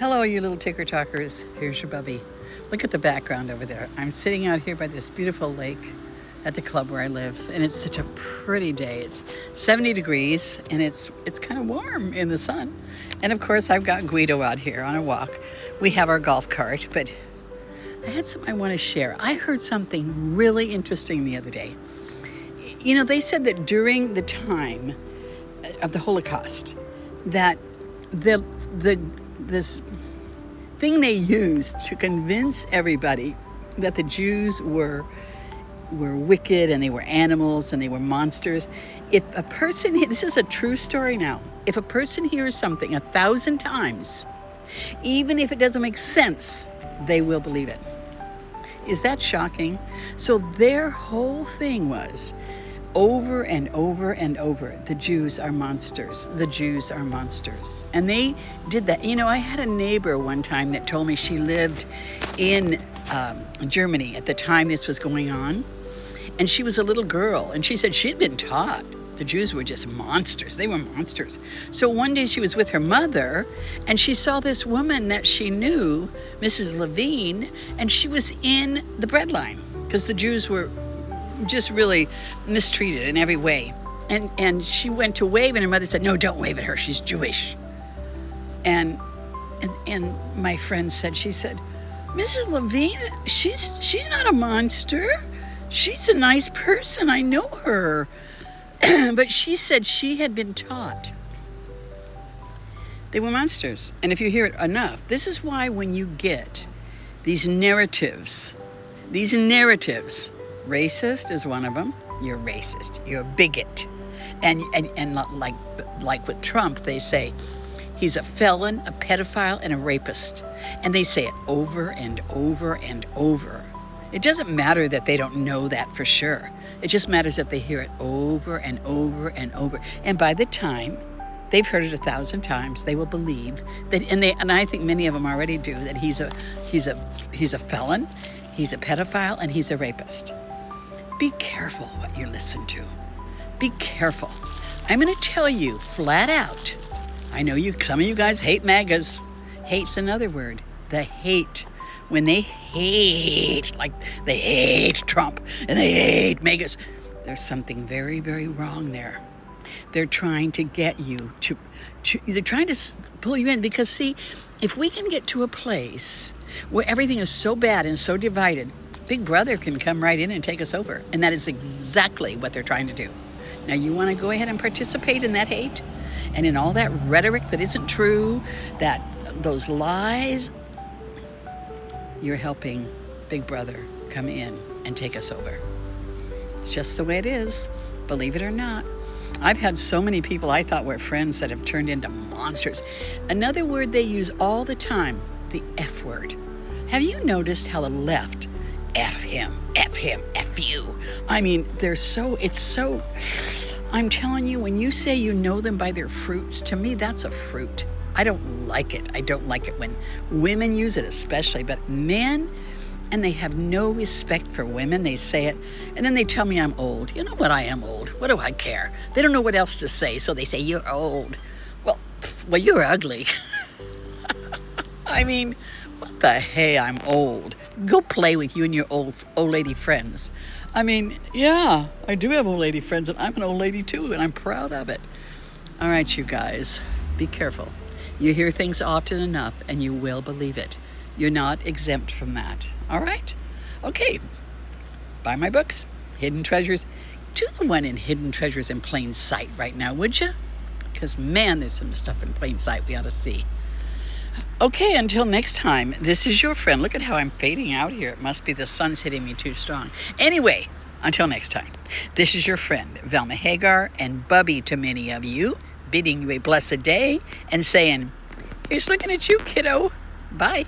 Hello, you little ticker talkers. Here's your bubby. Look at the background over there. I'm sitting out here by this beautiful lake at the club where I live, and it's such a pretty day. It's 70 degrees, and it's kind of warm in the sun. And of course, I've got Guido out here on a walk. We have our golf cart, but I had something I want to share. I heard something really interesting the other day. You know, they said that during the time of the Holocaust, that this thing they used to convince everybody that the Jews were wicked and they were animals and they were monsters. If a person, this is a true story now, if a person hears something 1,000 times, even if it doesn't make sense, they will believe it. Is that shocking? So their whole thing was over and over and over, the Jews are monsters. The Jews are monsters. And they did that. You know, I had a neighbor one time that told me she lived in Germany at the time this was going on. And she was a little girl. And she said she'd been taught the Jews were just monsters. They were monsters. So one day she was with her mother and she saw this woman that she knew, Mrs. Levine, and she was in the breadline because the Jews were just really mistreated in every way. And she went to wave and her mother said, "No, don't wave at her. She's Jewish." And my friend said, she said, "Mrs. Levine, she's not a monster. She's a nice person. I know her." But she said she had been taught they were monsters. And if you hear it enough, this is why when you get these narratives, racist is one of them. You're racist. You're a bigot. And like with Trump, they say he's a felon, a pedophile, and a rapist. And they say it over and over and over. It doesn't matter that they don't know that for sure. It just matters that they hear it over and over and over. And by the time they've heard it 1,000 times, they will believe that. And I think many of them already do, that he's a felon, he's a pedophile, and he's a rapist. Be careful what you listen to. Be careful. I'm going to tell you flat out. I know some of you guys hate MAGAs. Hate's another word. The hate. When they hate, like they hate Trump and they hate MAGAs, there's something very, very wrong there. They're trying to get you to they're trying to pull you in because, see, if we can get to a place where everything is so bad and so divided, Big Brother can come right in and take us over. And that is exactly what they're trying to do. Now, you want to go ahead and participate in that hate and in all that rhetoric that isn't true, those lies, you're helping Big Brother come in and take us over. It's just the way it is, believe it or not. I've had so many people I thought were friends that have turned into monsters. Another word they use all the time, the F word. Have you noticed how the left, F him, F you? I mean, I'm telling you, when you say you know them by their fruits, to me, that's a fruit. I don't like it. I don't like it when women use it especially, but men, and they have no respect for women. They say it, and then they tell me I'm old. You know what? I am old. What do I care? They don't know what else to say, so they say, "You're old." Well, you're ugly. I mean, what the hey, I'm old. Go play with you and your old lady friends. I mean, yeah, I do have old lady friends, and I'm an old lady too, and I'm proud of it. All right, you guys, be careful. You hear things often enough, and you will believe it. You're not exempt from that. All right? Okay. Buy my books, Hidden Treasures. Do the one in Hidden Treasures in Plain Sight right now, would you? Because, man, there's some stuff in plain sight we ought to see. Okay, until next time, this is your friend. Look at how I'm fading out here. It must be the sun's hitting me too strong. Anyway, until next time, this is your friend, Velma Hagar, and Bubby to many of you, bidding you a blessed day and saying, "Here's looking at you, kiddo." Bye.